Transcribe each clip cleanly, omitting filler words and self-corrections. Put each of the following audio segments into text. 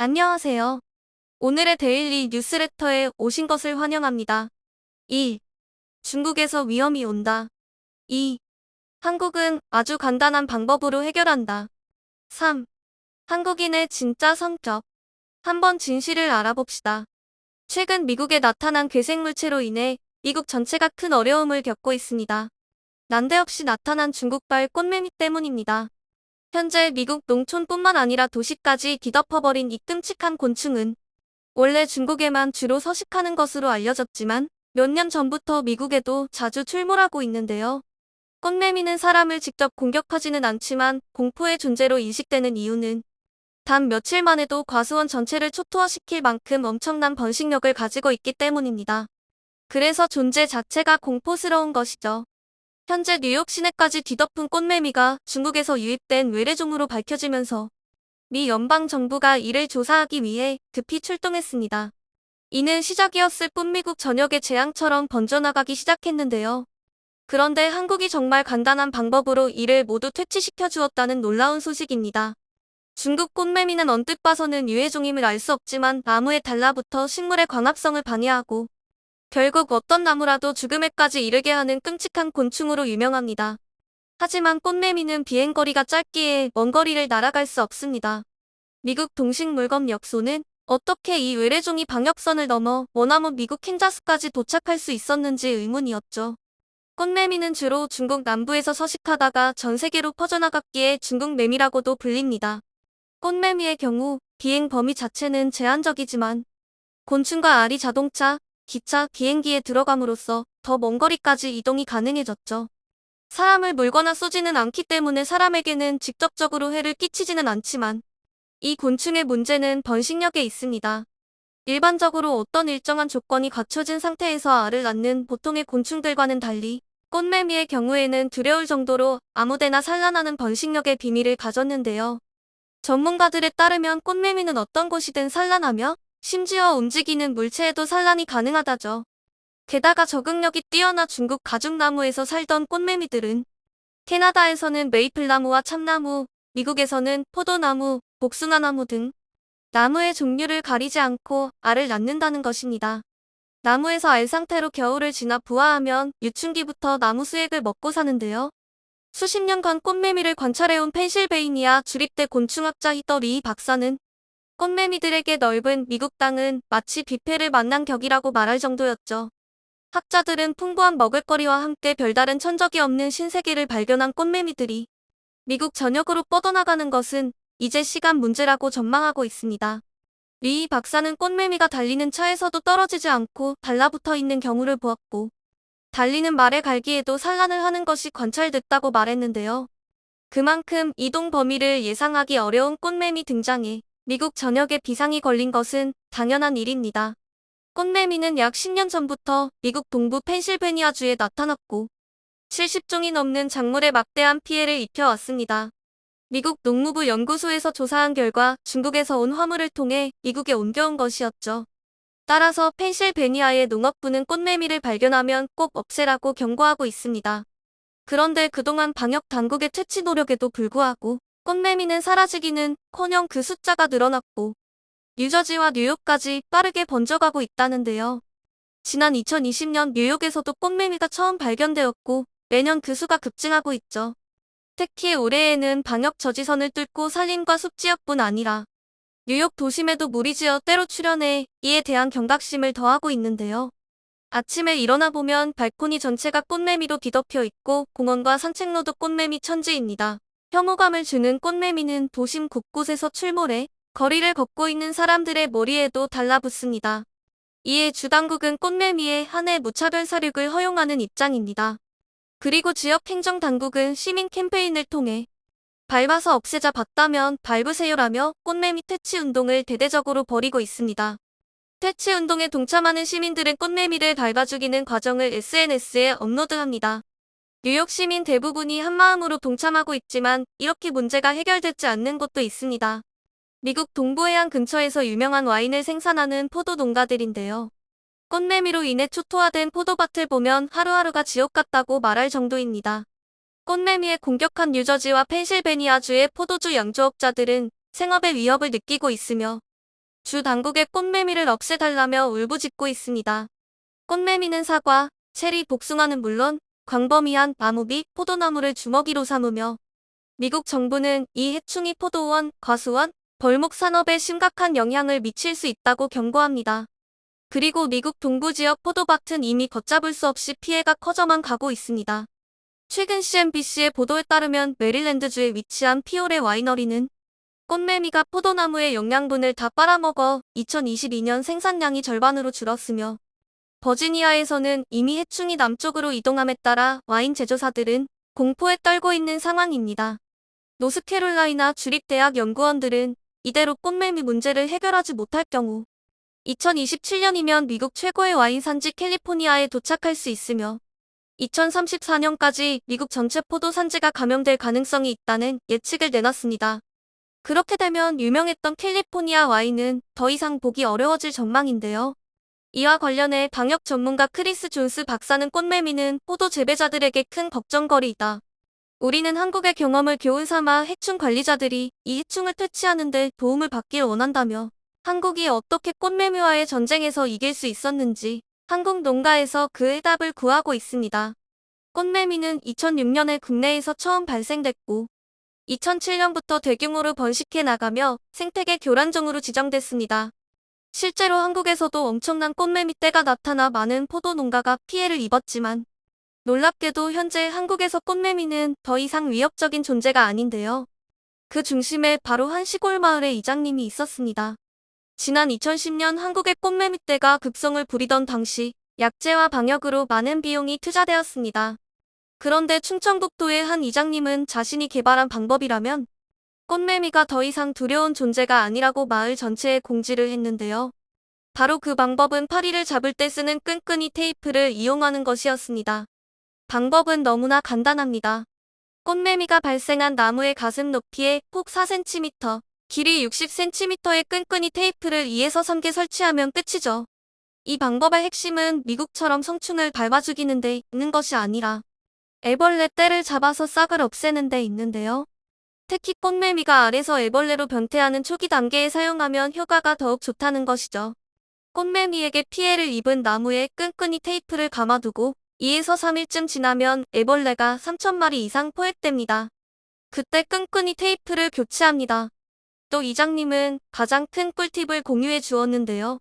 안녕하세요. 오늘의 데일리 뉴스레터에 오신 것을 환영합니다. 1. 중국에서 위험이 온다. 2. 한국은 아주 간단한 방법으로 해결한다. 3. 한국인의 진짜 성격. 한번 진실을 알아봅시다. 최근 미국에 나타난 괴생물체로 인해 미국 전체가 큰 어려움을 겪고 있습니다. 난데없이 나타난 중국발 꽃매미 때문입니다. 현재 미국 농촌뿐만 아니라 도시까지 뒤덮어버린 이 끔찍한 곤충은 원래 중국에만 주로 서식하는 것으로 알려졌지만 몇 년 전부터 미국에도 자주 출몰하고 있는데요. 꽃매미는 사람을 직접 공격하지는 않지만 공포의 존재로 인식되는 이유는 단 며칠 만에도 과수원 전체를 초토화시킬 만큼 엄청난 번식력을 가지고 있기 때문입니다. 그래서 존재 자체가 공포스러운 것이죠. 현재 뉴욕 시내까지 뒤덮은 꽃매미가 중국에서 유입된 외래종으로 밝혀지면서 미 연방정부가 이를 조사하기 위해 급히 출동했습니다. 이는 시작이었을 뿐 미국 전역에 재앙처럼 번져나가기 시작했는데요. 그런데 한국이 정말 간단한 방법으로 이를 모두 퇴치시켜 주었다는 놀라운 소식입니다. 중국 꽃매미는 언뜻 봐서는 유해종임을 알 수 없지만 나무에 달라붙어 식물의 광합성을 방해하고 결국 어떤 나무라도 죽음에까지 이르게 하는 끔찍한 곤충으로 유명합니다. 하지만 꽃매미는 비행거리가 짧기에 먼 거리를 날아갈 수 없습니다. 미국 동식물검역소는 어떻게 이 외래종이 방역선을 넘어 머나먼 미국 캔자스까지 도착할 수 있었는지 의문이었죠. 꽃매미는 주로 중국 남부에서 서식하다가 전 세계로 퍼져나갔기에 중국매미라고도 불립니다. 꽃매미의 경우 비행 범위 자체는 제한적이지만 곤충과 알이 자동차, 기차, 비행기에 들어감으로써 더 먼 거리까지 이동이 가능해졌죠. 사람을 물거나 쏘지는 않기 때문에 사람에게는 직접적으로 해를 끼치지는 않지만 이 곤충의 문제는 번식력에 있습니다. 일반적으로 어떤 일정한 조건이 갖춰진 상태에서 알을 낳는 보통의 곤충들과는 달리 꽃매미의 경우에는 두려울 정도로 아무데나 산란하는 번식력의 비밀을 가졌는데요. 전문가들에 따르면 꽃매미는 어떤 곳이든 산란하며 심지어 움직이는 물체에도 산란이 가능하다죠. 게다가 적응력이 뛰어나 중국 가죽나무에서 살던 꽃매미들은 캐나다에서는 메이플나무와 참나무, 미국에서는 포도나무, 복숭아나무 등 나무의 종류를 가리지 않고 알을 낳는다는 것입니다. 나무에서 알 상태로 겨울을 지나 부화하면 유춘기부터 나무 수액을 먹고 사는데요. 수십 년간 꽃매미를 관찰해온 펜실베이니아 주립대 곤충학자 히더 리 박사는 꽃매미들에게 넓은 미국 땅은 마치 뷔페를 만난 격이라고 말할 정도였죠. 학자들은 풍부한 먹을거리와 함께 별다른 천적이 없는 신세계를 발견한 꽃매미들이 미국 전역으로 뻗어나가는 것은 이제 시간 문제라고 전망하고 있습니다. 리 박사는 꽃매미가 달리는 차에서도 떨어지지 않고 달라붙어 있는 경우를 보았고 달리는 말의 갈기에도 산란을 하는 것이 관찰됐다고 말했는데요. 그만큼 이동 범위를 예상하기 어려운 꽃매미 등장에 미국 전역에 비상이 걸린 것은 당연한 일입니다. 꽃매미는 약 10년 전부터 미국 동부 펜실베니아주에 나타났고 70종이 넘는 작물에 막대한 피해를 입혀왔습니다. 미국 농무부 연구소에서 조사한 결과 중국에서 온 화물을 통해 미국에 옮겨온 것이었죠. 따라서 펜실베니아의 농업부는 꽃매미를 발견하면 꼭 없애라고 경고하고 있습니다. 그런데 그동안 방역 당국의 퇴치 노력에도 불구하고 꽃매미는 사라지기는커녕 그 숫자가 늘어났고 뉴저지와 뉴욕까지 빠르게 번져가고 있다는데요. 지난 2020년 뉴욕에서도 꽃매미가 처음 발견되었고 매년 그 수가 급증하고 있죠. 특히 올해에는 방역 저지선을 뚫고 산림과 숲지역뿐 아니라 뉴욕 도심에도 무리지어 때로 출현해 이에 대한 경각심을 더하고 있는데요. 아침에 일어나 보면 발코니 전체가 꽃매미로 뒤덮여 있고 공원과 산책로도 꽃매미 천지입니다. 혐오감을 주는 꽃매미는 도심 곳곳에서 출몰해 거리를 걷고 있는 사람들의 머리에도 달라붙습니다. 이에 주당국은 꽃매미의 한 해 무차별 사육을 허용하는 입장입니다. 그리고 지역 행정당국은 시민 캠페인을 통해 밟아서 없애자 봤다면 밟으세요라며 꽃매미 퇴치 운동을 대대적으로 벌이고 있습니다. 퇴치 운동에 동참하는 시민들은 꽃매미를 밟아 죽이는 과정을 SNS에 업로드합니다. 뉴욕 시민 대부분이 한마음으로 동참하고 있지만 이렇게 문제가 해결되지 않는 곳도 있습니다. 미국 동부해안 근처에서 유명한 와인을 생산하는 포도 농가들인데요. 꽃매미로 인해 초토화된 포도밭을 보면 하루하루가 지옥 같다고 말할 정도입니다. 꽃매미에 공격한 뉴저지와 펜실베니아주의 포도주 양조업자들은 생업의 위협을 느끼고 있으며 주 당국의 꽃매미를 없애달라며 울부짖고 있습니다. 꽃매미는 사과, 체리, 복숭아는 물론 광범위한 나무비, 포도나무를 주먹이로 삼으며 미국 정부는 이 해충이 포도원, 과수원, 벌목 산업에 심각한 영향을 미칠 수 있다고 경고합니다. 그리고 미국 동부 지역 포도밭은 이미 걷잡을 수 없이 피해가 커져만 가고 있습니다. 최근 CNBC의 보도에 따르면 메릴랜드주에 위치한 피오레 와이너리는 꽃매미가 포도나무의 영양분을 다 빨아먹어 2022년 생산량이 절반으로 줄었으며 버지니아에서는 이미 해충이 남쪽으로 이동함에 따라 와인 제조사들은 공포에 떨고 있는 상황입니다. 노스캐롤라이나 주립대학 연구원들은 이대로 꽃매미 문제를 해결하지 못할 경우 2027년이면 미국 최고의 와인 산지 캘리포니아에 도착할 수 있으며 2034년까지 미국 전체 포도 산지가 감염될 가능성이 있다는 예측을 내놨습니다. 그렇게 되면 유명했던 캘리포니아 와인은 더 이상 보기 어려워질 전망인데요. 이와 관련해 방역 전문가 크리스 존스 박사는 꽃매미는 포도 재배자들에게 큰 걱정거리이다. 우리는 한국의 경험을 교훈 삼아 해충 관리자들이 이 해충을 퇴치하는 데 도움을 받길 원한다며 한국이 어떻게 꽃매미와의 전쟁에서 이길 수 있었는지 한국 농가에서 그 해답을 구하고 있습니다. 꽃매미는 2006년에 국내에서 처음 발생됐고 2007년부터 대규모로 번식해 나가며 생태계 교란종으로 지정됐습니다. 실제로 한국에서도 엄청난 꽃매미 떼가 나타나 많은 포도 농가가 피해를 입었지만 놀랍게도 현재 한국에서 꽃매미는 더 이상 위협적인 존재가 아닌데요. 그 중심에 바로 한 시골 마을의 이장님이 있었습니다. 지난 2010년 한국의 꽃매미 떼가 급성을 부리던 당시 약제와 방역으로 많은 비용이 투자되었습니다. 그런데 충청북도의 한 이장님은 자신이 개발한 방법이라면 꽃매미가 더 이상 두려운 존재가 아니라고 마을 전체에 공지를 했는데요. 바로 그 방법은 파리를 잡을 때 쓰는 끈끈이 테이프를 이용하는 것이었습니다. 방법은 너무나 간단합니다. 꽃매미가 발생한 나무의 가슴 높이에 폭 4cm, 길이 60cm의 끈끈이 테이프를 2에서 3개 설치하면 끝이죠. 이 방법의 핵심은 미국처럼 성충을 밟아 죽이는 데 있는 것이 아니라 애벌레 떼를 잡아서 싹을 없애는 데 있는데요. 특히 꽃매미가 알에서 애벌레로 변태하는 초기 단계에 사용하면 효과가 더욱 좋다는 것이죠. 꽃매미에게 피해를 입은 나무에 끈끈이 테이프를 감아두고 2에서 3일쯤 지나면 애벌레가 3,000마리 이상 포획됩니다. 그때 끈끈이 테이프를 교체합니다. 또 이장님은 가장 큰 꿀팁을 공유해 주었는데요.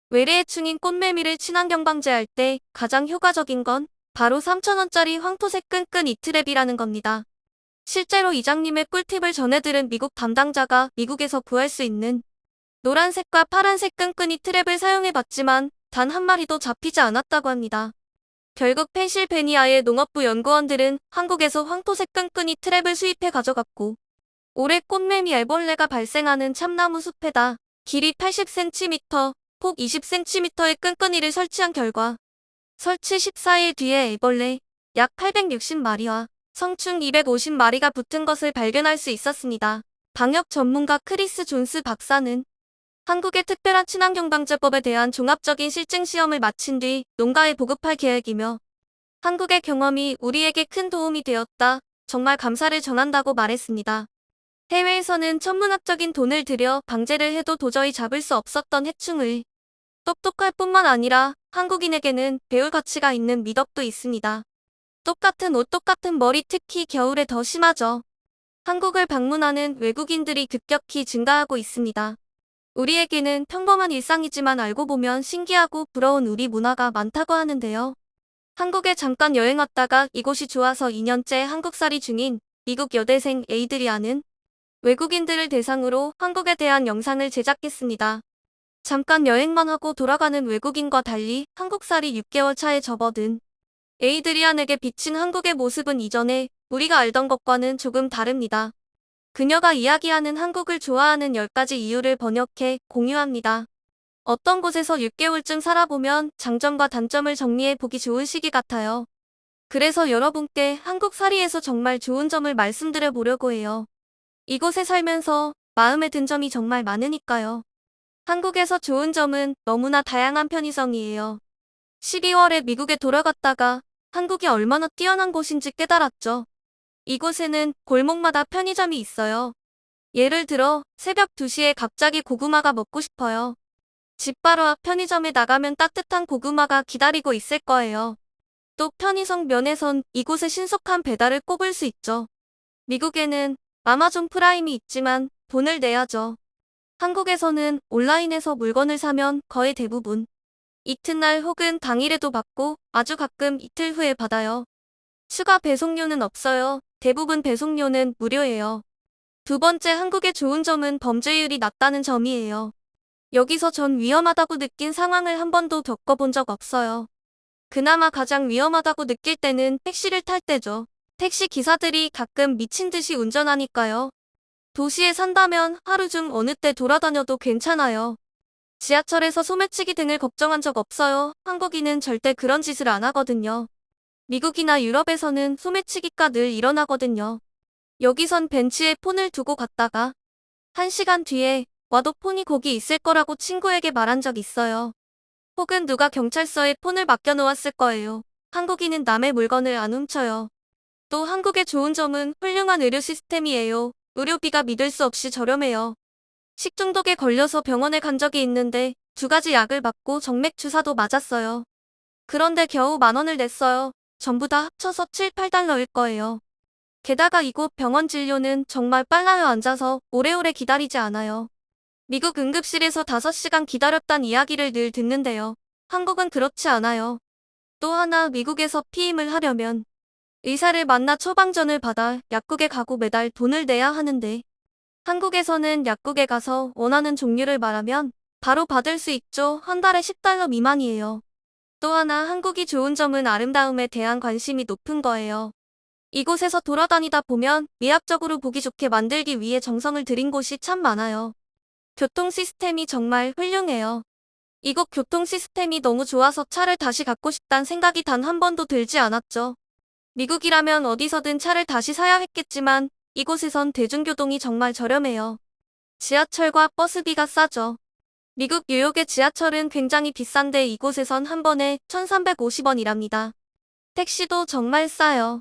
외래해충인 꽃매미를 친환경 방제할 때 가장 효과적인 건 바로 3,000원짜리 황토색 끈끈이 트랩이라는 겁니다. 실제로 이장님의 꿀팁을 전해들은 미국 담당자가 미국에서 구할 수 있는 노란색과 파란색 끈끈이 트랩을 사용해봤지만 단 한 마리도 잡히지 않았다고 합니다. 결국 펜실베니아의 농업부 연구원들은 한국에서 황토색 끈끈이 트랩을 수입해 가져갔고 올해 꽃매미 애벌레가 발생하는 참나무 숲에다 길이 80cm, 폭 20cm의 끈끈이를 설치한 결과 설치 14일 뒤에 애벌레 약 860마리와 성충 250마리가 붙은 것을 발견할 수 있었습니다. 방역 전문가 크리스 존스 박사는 한국의 특별한 친환경방제법에 대한 종합적인 실증 시험을 마친 뒤 농가에 보급할 계획이며 한국의 경험이 우리에게 큰 도움이 되었다. 정말 감사를 전한다고 말했습니다. 해외에서는 천문학적인 돈을 들여 방제를 해도 도저히 잡을 수 없었던 해충을 똑똑할 뿐만 아니라 한국인에게는 배울 가치가 있는 미덕도 있습니다. 똑같은 옷, 똑같은 머리, 특히 겨울에 더 심하죠. 한국을 방문하는 외국인들이 급격히 증가하고 있습니다. 우리에게는 평범한 일상이지만 알고 보면 신기하고 부러운 우리 문화가 많다고 하는데요. 한국에 잠깐 여행 왔다가 이곳이 좋아서 2년째 한국살이 중인 미국 여대생 에이드리아는 외국인들을 대상으로 한국에 대한 영상을 제작했습니다. 잠깐 여행만 하고 돌아가는 외국인과 달리 한국살이 6개월 차에 접어든 에이드리안에게 비친 한국의 모습은 이전에 우리가 알던 것과는 조금 다릅니다. 그녀가 이야기하는 한국을 좋아하는 10가지 이유를 번역해 공유합니다. 어떤 곳에서 6개월쯤 살아보면 장점과 단점을 정리해 보기 좋은 시기 같아요. 그래서 여러분께 한국살이에서 정말 좋은 점을 말씀드려 보려고 해요. 이곳에 살면서 마음에 든 점이 정말 많으니까요. 한국에서 좋은 점은 너무나 다양한 편의성이에요. 12월에 미국에 돌아갔다가 한국이 얼마나 뛰어난 곳인지 깨달았죠. 이곳에는 골목마다 편의점이 있어요. 예를 들어 새벽 2시에 갑자기 고구마가 먹고 싶어요. 집 바로 앞 편의점에 나가면 따뜻한 고구마가 기다리고 있을 거예요. 또 편의성 면에선 이곳의 신속한 배달을 꼽을 수 있죠. 미국에는 아마존 프라임이 있지만 돈을 내야죠. 한국에서는 온라인에서 물건을 사면 거의 대부분 이튿날 혹은 당일에도 받고 아주 가끔 이틀 후에 받아요. 추가 배송료는 없어요. 대부분 배송료는 무료예요. 두 번째 한국의 좋은 점은 범죄율이 낮다는 점이에요. 여기서 전 위험하다고 느낀 상황을 한 번도 겪어본 적 없어요. 그나마 가장 위험하다고 느낄 때는 택시를 탈 때죠. 택시 기사들이 가끔 미친 듯이 운전하니까요. 도시에 산다면 하루 중 어느 때 돌아다녀도 괜찮아요. 지하철에서 소매치기 등을 걱정한 적 없어요. 한국인은 절대 그런 짓을 안 하거든요. 미국이나 유럽에서는 소매치기가 늘 일어나거든요. 여기선 벤치에 폰을 두고 갔다가 1시간 뒤에 와도 폰이 거기 있을 거라고 친구에게 말한 적 있어요. 혹은 누가 경찰서에 폰을 맡겨놓았을 거예요. 한국인은 남의 물건을 안 훔쳐요. 또 한국의 좋은 점은 훌륭한 의료 시스템이에요. 의료비가 믿을 수 없이 저렴해요. 식중독에 걸려서 병원에 간 적이 있는데 2가지 약을 받고 정맥 주사도 맞았어요. 그런데 겨우 10,000원을 냈어요. 전부 다 합쳐서 7, 8달러일 거예요. 게다가 이곳 병원 진료는 정말 빨라요. 앉아서 오래오래 기다리지 않아요. 미국 응급실에서 5시간 기다렸단 이야기를 늘 듣는데요. 한국은 그렇지 않아요. 또 하나 미국에서 피임을 하려면 의사를 만나 처방전을 받아 약국에 가고 매달 돈을 내야 하는데 한국에서는 약국에 가서 원하는 종류를 말하면 바로 받을 수 있죠. 한 달에 10달러 미만이에요. 또 하나 한국이 좋은 점은 아름다움에 대한 관심이 높은 거예요. 이곳에서 돌아다니다 보면 미학적으로 보기 좋게 만들기 위해 정성을 들인 곳이 참 많아요. 교통 시스템이 정말 훌륭해요. 이곳 교통 시스템이 너무 좋아서 차를 다시 갖고 싶단 생각이 단 한 번도 들지 않았죠. 미국이라면 어디서든 차를 다시 사야 했겠지만 이곳에선 대중교통이 정말 저렴해요. 지하철과 버스비가 싸죠. 미국 뉴욕의 지하철은 굉장히 비싼데 이곳에선 한 번에 1,350원이랍니다. 택시도 정말 싸요.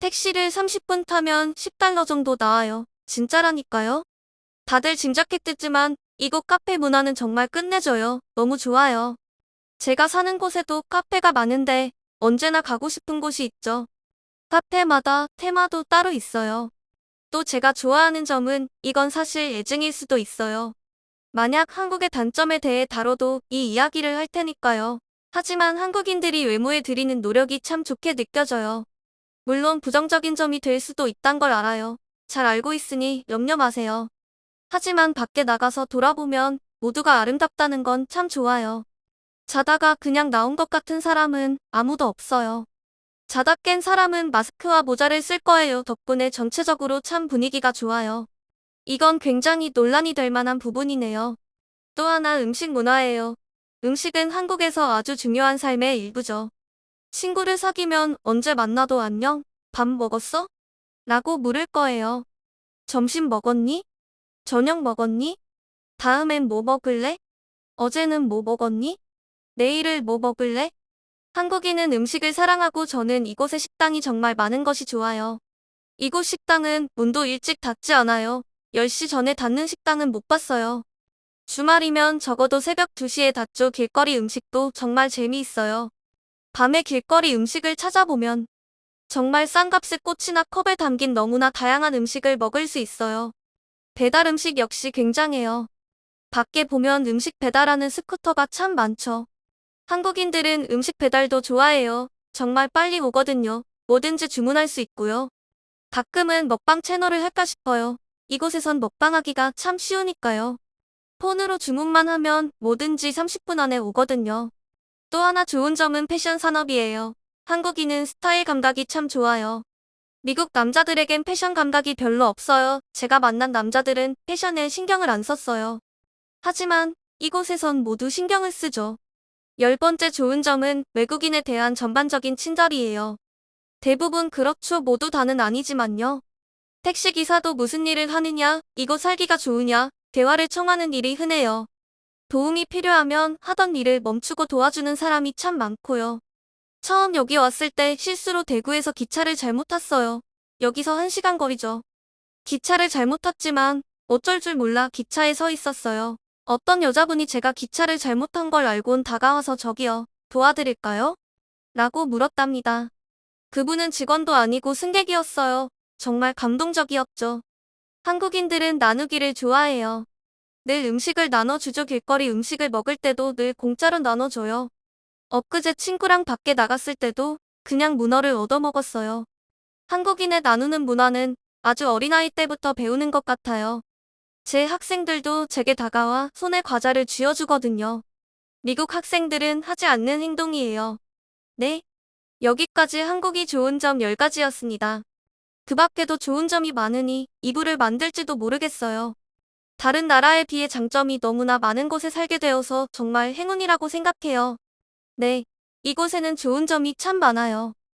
택시를 30분 타면 10달러 정도 나와요. 진짜라니까요. 다들 짐작했겠지만 이곳 카페 문화는 정말 끝내줘요. 너무 좋아요. 제가 사는 곳에도 카페가 많은데 언제나 가고 싶은 곳이 있죠. 카페마다 테마도 따로 있어요. 또 제가 좋아하는 점은 이건 사실 애증일 수도 있어요. 만약 한국의 단점에 대해 다뤄도 이 이야기를 할 테니까요. 하지만 한국인들이 외모에 들이는 노력이 참 좋게 느껴져요. 물론 부정적인 점이 될 수도 있단 걸 알아요. 잘 알고 있으니 염려 마세요. 하지만 밖에 나가서 돌아보면 모두가 아름답다는 건 참 좋아요. 자다가 그냥 나온 것 같은 사람은 아무도 없어요. 자다 깬 사람은 마스크와 모자를 쓸 거예요. 덕분에 전체적으로 참 분위기가 좋아요. 이건 굉장히 논란이 될 만한 부분이네요. 또 하나 음식 문화예요. 음식은 한국에서 아주 중요한 삶의 일부죠. 친구를 사귀면 언제 만나도 안녕? 밥 먹었어? 라고 물을 거예요. 점심 먹었니? 저녁 먹었니? 다음엔 뭐 먹을래? 어제는 뭐 먹었니? 내일을 뭐 먹을래? 한국인은 음식을 사랑하고 저는 이곳의 식당이 정말 많은 것이 좋아요. 이곳 식당은 문도 일찍 닫지 않아요. 10시 전에 닫는 식당은 못 봤어요. 주말이면 적어도 새벽 2시에 닫죠. 길거리 음식도 정말 재미있어요. 밤에 길거리 음식을 찾아보면 정말 싼 값에 꽃이나 컵에 담긴 너무나 다양한 음식을 먹을 수 있어요. 배달 음식 역시 굉장해요. 밖에 보면 음식 배달하는 스쿠터가 참 많죠. 한국인들은 음식 배달도 좋아해요. 정말 빨리 오거든요. 뭐든지 주문할 수 있고요. 가끔은 먹방 채널을 할까 싶어요. 이곳에선 먹방하기가 참 쉬우니까요. 폰으로 주문만 하면 뭐든지 30분 안에 오거든요. 또 하나 좋은 점은 패션 산업이에요. 한국인은 스타일 감각이 참 좋아요. 미국 남자들에겐 패션 감각이 별로 없어요. 제가 만난 남자들은 패션에 신경을 안 썼어요. 하지만 이곳에선 모두 신경을 쓰죠. 10번째 좋은 점은 외국인에 대한 전반적인 친절이에요. 대부분 그렇죠. 모두 다는 아니지만요. 택시기사도 무슨 일을 하느냐, 이곳 살기가 좋으냐, 대화를 청하는 일이 흔해요. 도움이 필요하면 하던 일을 멈추고 도와주는 사람이 참 많고요. 처음 여기 왔을 때 실수로 대구에서 기차를 잘못 탔어요. 여기서 1시간 거리죠. 기차를 잘못 탔지만 어쩔 줄 몰라 기차에 서 있었어요. 어떤 여자분이 제가 기차를 잘못한 걸 알곤 다가와서 저기요, 도와드릴까요? 라고 물었답니다. 그분은 직원도 아니고 승객이었어요. 정말 감동적이었죠. 한국인들은 나누기를 좋아해요. 늘 음식을 나눠주죠. 길거리 음식을 먹을 때도 늘 공짜로 나눠줘요. 엊그제 친구랑 밖에 나갔을 때도 그냥 문어를 얻어먹었어요. 한국인의 나누는 문화는 아주 어린아이 때부터 배우는 것 같아요. 제 학생들도 제게 다가와 손에 과자를 쥐어주거든요. 미국 학생들은 하지 않는 행동이에요. 네, 여기까지 한국이 좋은 점 10가지였습니다. 그 밖에도 좋은 점이 많으니 이부를 만들지도 모르겠어요. 다른 나라에 비해 장점이 너무나 많은 곳에 살게 되어서 정말 행운이라고 생각해요. 네, 이곳에는 좋은 점이 참 많아요.